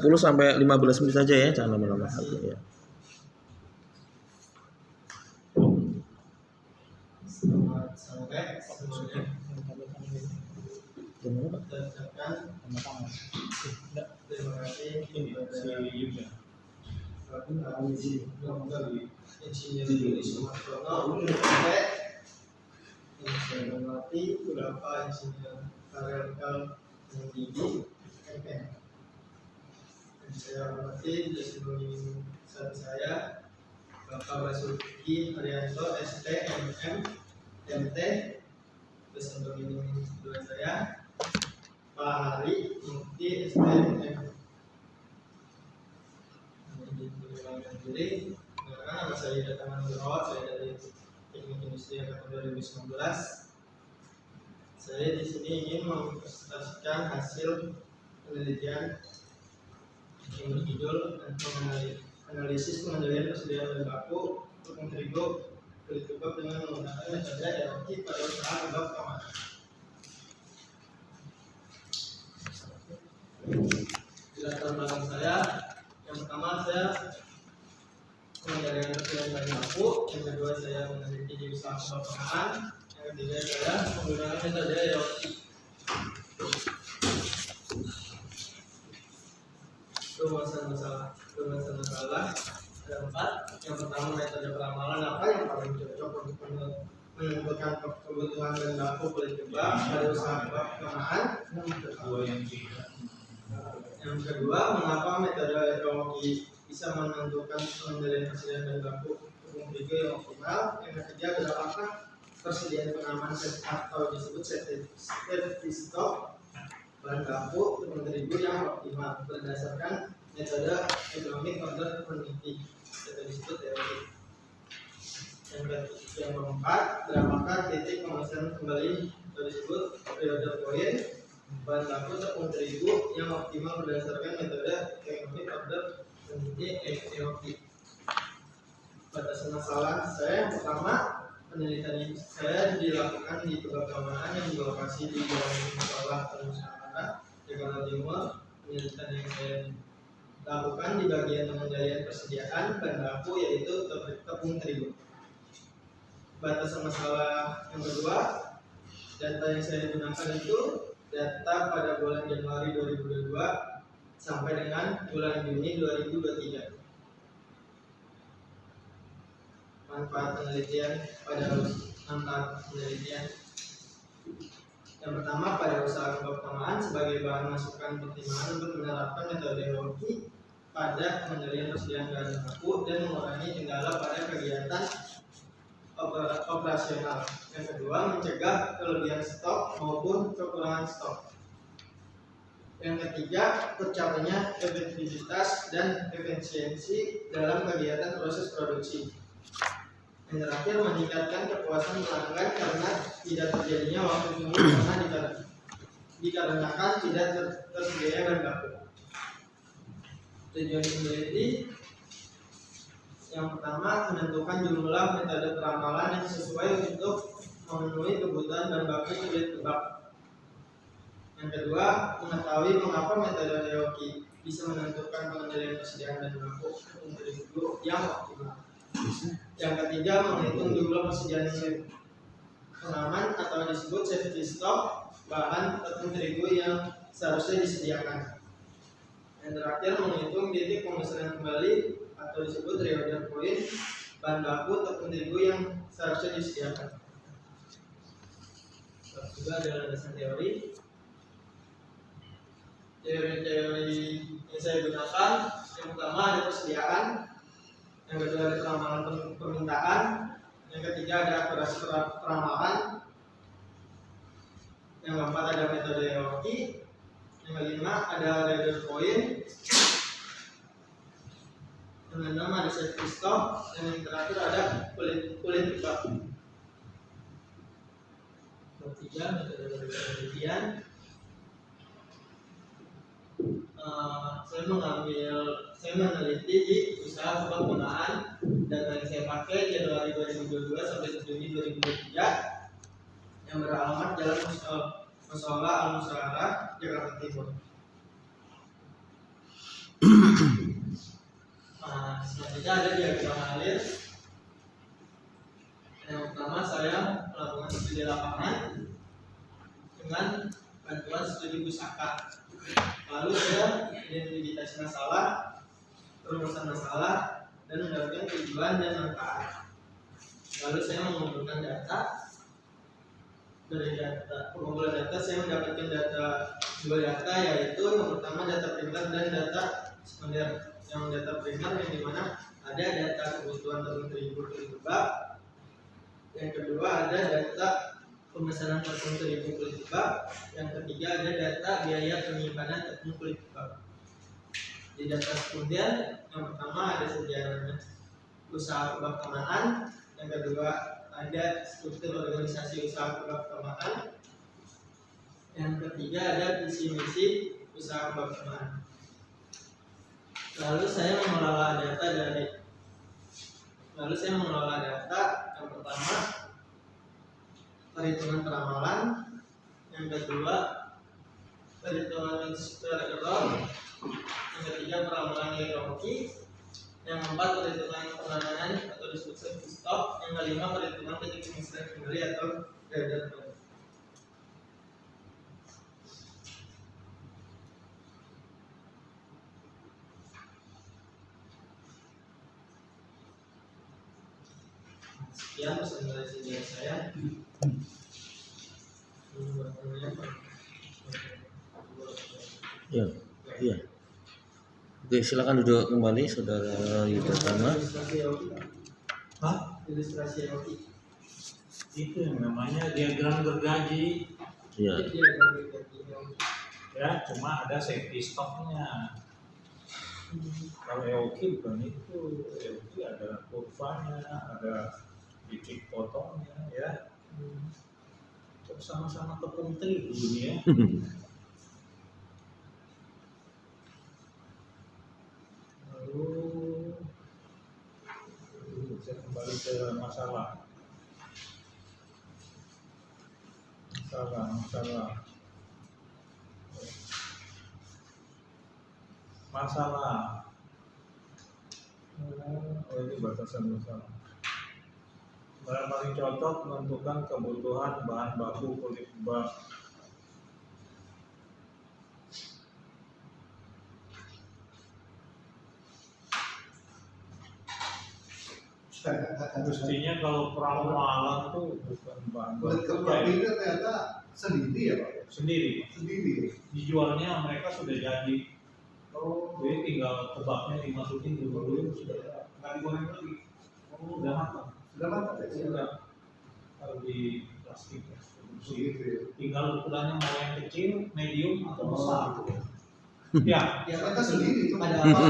10 sampai 15 menit saja ya, jangan lama-lama ya. Selamat sore semuanya. Terima kasih kepada Insinyur Yudi Sumartono yang saya hormati Bapak Insinyur Karel Mendidi MM, dan saya hormati di seluruh insan saya Bapak Basuki Haryanto ST MM MT, beserta bimbingan kedua saya Pak Hari Mukti ST MM. Jadi, nama saya Datangan Nurul, saya dari Teknik Industri Angkatan 2019. Saya di sini ingin mempresentasikan hasil penelitian yang berjudul analisis pengendalian persediaan bahan baku tepung terigu kulit kebab dengan menggunakan metode ROT pada usaha kebab keamanan. Di latar belakang saya, yang pertama saya pengendalian persediaan bahan baku, yang kedua saya meneliti di usaha kebab keamanan, yang ketiga saya menggunakan metode ROT. Masalah ada 4. Yang pertama, metode peramalan apa yang paling cocok untuk menentukan kebutuhan bahan baku kulit kebab pada usaha kebab keamanan. Yang kedua, mengapa metode ROT bisa menentukan pengendalian persediaan bahan baku tepung terigu yang optimal. Yang ketiga, berapakah persediaan pengaman atau disebut safety stock bahan baku tepung terigu yang optimal berdasarkan metode economic order quantity atau disebut EOQ. Yang keempat, berapakah titik pemasaran kembali atau disebut reorder point bahan baku tepung terigu yang optimal berdasarkan metode economic order quantity EOQ. Batasan masalah saya yang pertama, penelitian saya dilakukan di kebab keamanan yang berlokasi di Jalan Sekolah Nusantara, Jakarta Timur. Penelitian yang saya lakukan di bagian pengendalian persediaan bahan baku yaitu tepung terigu. Batasan masalah yang kedua, data yang saya gunakan itu data pada bulan Januari 2022 sampai dengan bulan Juni 2023. Manfaat penelitian pada penelitian. Yang pertama, pada usaha kebab keamanan sebagai bahan masukan pertimbangan untuk menerapkan metode ROT pada pengendalian persediaan bahan baku dan mengurangi kendala pada kegiatan operasional. Yang kedua, mencegah kelebihan stok maupun kekurangan stok. Yang ketiga, tercapainya efektivitas dan efisiensi dalam kegiatan proses produksi. Yang terakhir, meningkatkan kepuasan pelanggan karena tidak terjadinya waktu tunggu karena dikarenakan tidak tersedia bahan baku. Tujuan peneliti yang pertama, menentukan jumlah metode peramalan yang sesuai untuk memenuhi kebutuhan bahan baku kulit kebab. Yang kedua, mengetahui mengapa metode ROT bisa menentukan pengendalian persediaan bahan baku tepung terigu yang optimal. Yang ketiga, menghitung jumlah persediaan pengaman atau disebut safety stock bahan tepung terigu yang seharusnya disediakan. Yang terakhir, menghitung titik pemesanan kembali atau disebut reorder point bahan baku tepung terigu yang seharusnya disediakan. Juga ada landasan teori. Teori-teori yang saya gunakan, yang pertama ada persediaan, yang kedua ada peramalan permintaan, yang ketiga ada akurasi peramalan, yang keempat ada metode ROT, yang kelima ada reorder point, yang keenam ada safety stock, dan yang terakhir ada kulit kebab. Ketiga, metode penelitian. Saya meneliti di usaha kebab keamanan. Data yang saya pakai Januari 2022 sampai Juni 2023 yang beralamat Jalan Musola Al Musyawarah, Jakarta Timur. Nah, selanjutnya ada diagram alir. Yang pertama saya melakukan studi lapangan dengan bantuan studi pusaka. Lalu saya identifikasi masalah, perumusan masalah, dan mendapatkan tujuan dan manfaat. Lalu saya mengumpulkan data. Dari data pengumpulan data saya mendapatkan dua data, yaitu yang pertama data primer dan data sekunder. Yang data primer yang dimana ada data kebutuhan tertentu per bab. Yang kedua ada data pemesanan tertentu per bab. Yang ketiga ada data biaya penyimpanan tertentu per bab. Di data sekunder yang pertama ada sejarahnya usaha kebakamaan. Yang kedua ada struktur organisasi usaha kebakamaan. Yang ketiga ada visi misi usaha kebakamaan. Lalu saya mengelola data yang pertama perhitungan peramalan, yang kedua perhitungan error, yang ketiga peramalan hierarki, yang keempat perhitungan penanganan atau disruption stop, yang kelima perhitungan titik pemisahan kembali atau radar. Sekian presentasi dari saya. Ya, iya. Oke, silakan duduk kembali, saudara Yudhistama. Hah? Ilustrasi LT. Itu yang namanya diagram gergaji. Iya. Ya, cuma ada safety stopnya. Kalau EOQ bukan itu. EOQ ada kurvanya, ada titik potongnya, ya. Terus sama-sama tepung terigu ya. Lalu saya kembali ke masalah. Oh, ini batasan masalah. Yang paling cocok menentukan kebutuhan bahan baku kulit bak. Mestinya kalau peramalan tuh bukan bahan Kulit baku kebab ini ternyata sendiri ya Pak? sendiri. Dijualnya mereka sudah jadi. Oh, Jadi tinggal kebabnya dimasukin dulu sudah nggak digoreng lagi. Udah matang. sudah mantap ya? Sudah taruh di plastik ya. Begitu ya. Tinggal ukurannya mau yang kecil, medium atau Oh, besar. gitu. Ya, Ya ternyata sendiri itu. Ada apa?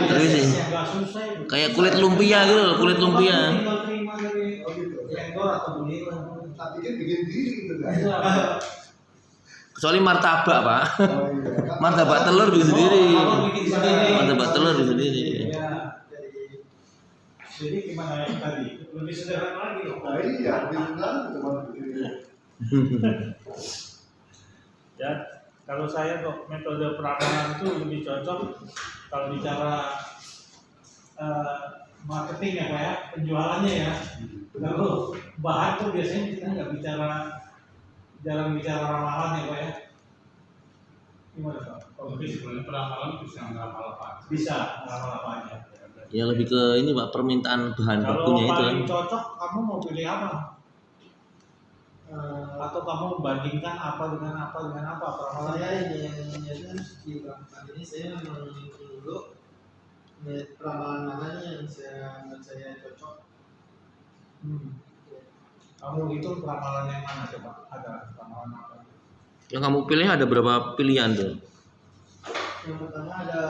Tapi sih, nggak susah itu. kayak kulit lumpia gitu loh, kulit lumpia. Tinggal terima dari Oh gitu. vendor atau beli lah. Tak pikir bikin diri gitu kan? Kecuali martabak, Pak. Oh iya. Martabak telur bisa sendiri. Kalau bikin sendiri. Martabak telur bisa sendiri. Ya. Jadi gimana yang tadi? Lebih sederhana lagi loh. Nah iya, bilang cuma begini. Ya, kalau saya kok metode peramalan itu lebih cocok kalau bicara marketing ya Pak ya, penjualannya ya. Kalau bahan tuh biasanya kita nggak jarang bicara ramalan ya Pak ya. Gimana Pak? Tapi sebenarnya peramalan bisa ngeramal apa? Bisa ramal apa aja. Ya lebih ke ini Pak, permintaan bahan Kalau bakunya itu kan. paling cocok kamu mau pilih apa? Atau kamu membandingkan apa dengan apa peramalan? Saya ini yang di belakang ini saya memang dulu peramalan mana nih yang menurut saya cocok. Kamu itu peramalan yang mana coba? Ada peramalan apa? Yang kamu pilih ada berapa pilihan tuh? Yang pertama ada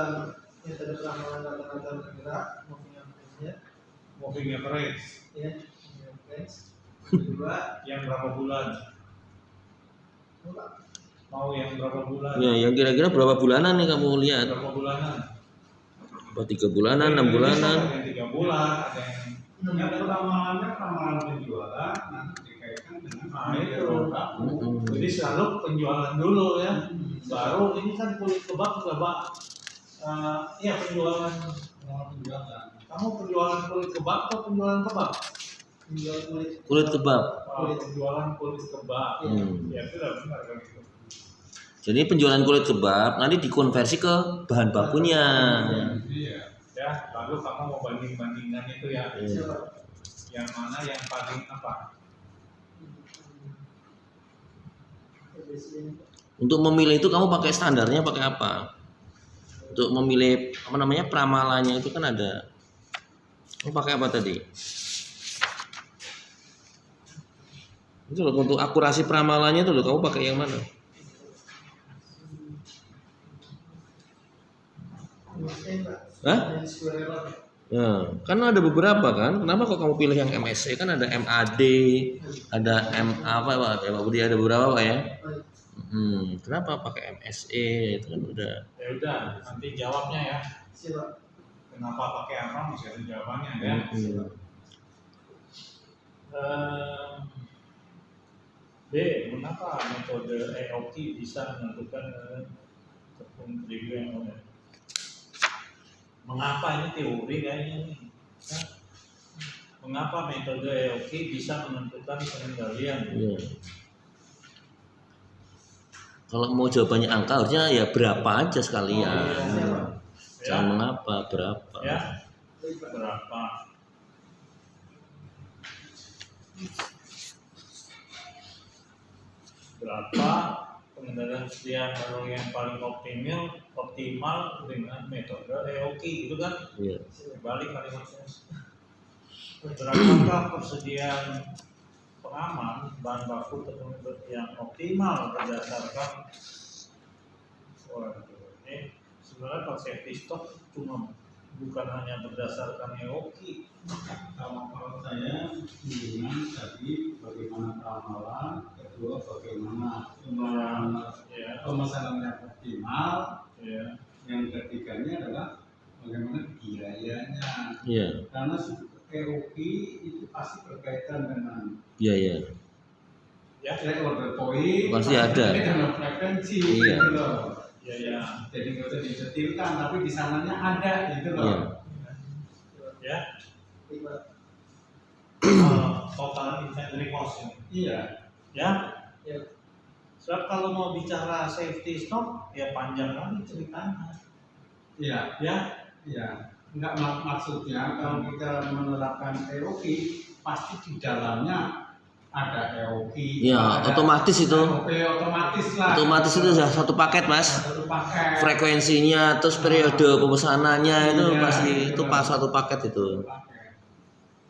metode peramalan rata-rata bergerak, moving average, Moving average ya, moving average. Kedua, yang berapa bulan? Mau yang berapa bulan? Ya, yang kira-kira berapa bulanan nih kamu lihat? Berapa bulanan? Apa 3 bulanan, 6 bulanan? Ada yang 3 bulan, ada yang Yang peramalannya peramalan penjualan nanti dikaitkan dengan itu. Mm-mm. Jadi selalu penjualan dulu ya. Baru ini kan kulit kebab Iya penjualan. penjualan. Kamu penjualan kulit kebab atau penjualan kebab? Penjual kulit. Kulit kebab. Penjualan kulit kebab. Ya sudah benar kan itu. Jadi penjualan kulit kebab nanti dikonversi ke bahan bakunya. Iya. Ya, lalu kamu mau banding-bandingkan itu ya. Iya. Yang mana yang paling apa? Untuk memilih itu kamu pakai standarnya pakai apa? Untuk memilih apa namanya pramalannya itu kan ada. Kamu pakai apa tadi? Itu loh, untuk akurasi pramalannya itu loh kamu pakai yang mana? Hah? Ya, kan ada beberapa kan. Kenapa kok kamu pilih yang MSC? Kan ada MAD, ada M apa Pak? Ya Pak Budi ada beberapa Pak ya. Kenapa pakai MSE? Itu kan udah. Ya udah, nanti jawabnya ya. Siap. Kenapa pakai apa? Masih ada jawabannya ya. B. Mengapa metode EOQ bisa menentukan tepung terigu yang benar? Mengapa ini teori kayaknya nih? Ya. Mengapa metode EOQ bisa menentukan pengendalian? Iya. Kalau mau jawabannya angka harusnya ya berapa aja sekalian. Jangan Ya. mengapa berapa. Ya, berapa? Berapa pengendalian setiap barang yang paling optimal dengan metode EOQ itu kan? Iya. Balik kalimatnya. Berapakah persediaan pengaman bahan baku tepung yang optimal berdasarkan ini sebenarnya kalau safety stock cuma bukan hanya berdasarkan EOQ. Kalau saya hubungan tadi bagaimana ramalan, kedua bagaimana Ya, pemesanan yang optimal, ya, yang ketiganya adalah bagaimana biayanya. Iya. Karena EOQ itu pasti berkaitan dengan Iya, iya. ya, order point, Pasti ada. dengan frekuensi, Iya. gitu loh. ya. Jadi nggak usah didetilkan, tapi di sananya ada, gitu Iya. loh. Ya, total inventory cost ini. Iya. Ya, Ya. sebab kalau mau bicara safety stock ya panjang lagi ceritanya. Iya. Ya, Iya. Enggak maksudnya kalau kita menerapkan EOQ pasti di dalamnya ada EOQ. Iya, ada otomatis itu. EOQ otomatis lah. Otomatis itu sudah satu paket mas. Satu paket. Frekuensinya terus periode pemesanannya itu Iya, pasti iya. itu pas satu paket itu. Paket.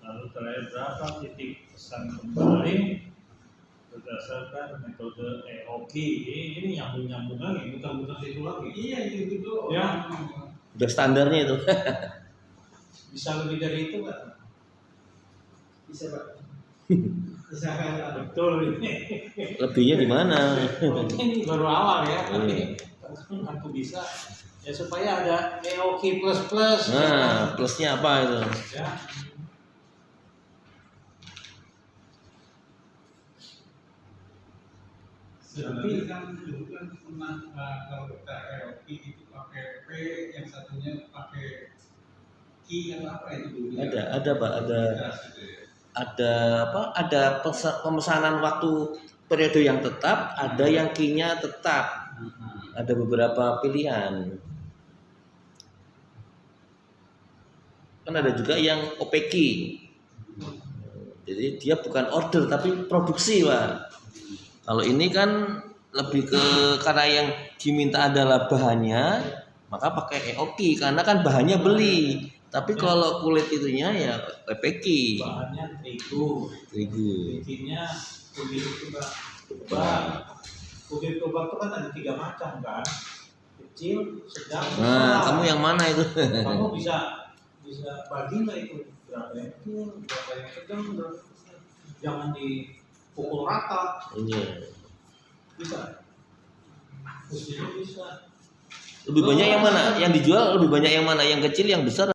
lalu terakhir berapa titik pesan kembali berdasarkan metode EOQ. Ini nyambung lagi, bukan situ lagi. Iya itu. Ya. Udah standarnya itu. Bisa lebih dari itu nggak? Bisa Pak. Bisa kan? Betul ini. Lebihnya di mana? Ini baru awal ya, Iya. tapi aku bisa ya supaya ada EOQ plus. Nah, plusnya apa itu? Ya. Tapi kan dulu kan pernah kalau kita EOQ itu pakai P, yang satunya pakai Q atau apa itu dulu. Ada Pak, ada Gitu ya. ada apa? Ada pemesanan waktu periode yang tetap, ada yang key-nya tetap. Ada beberapa pilihan. Kan ada juga yang OPQ. Jadi dia bukan order tapi produksi, Pak. Kalau ini kan lebih ke karena yang diminta adalah bahannya, maka pakai EOQ karena kan bahannya beli. Tapi kalau kulit itunya ya OPQ. Bahannya terigu, bikinnya kulit kebab. Kulit kebab itu kan ada 3 macam kan, kecil, sedang, Nah, besar. kamu yang mana itu? Kamu bisa bagi nggak itu berapa yang kecil, berapa yang sedang, berapa besar. Jangan dipukul rata. Iya. Bisa. Mestinya bisa. Lebih banyak yang mana? Yang dijual lebih banyak yang mana? Yang kecil, yang besar?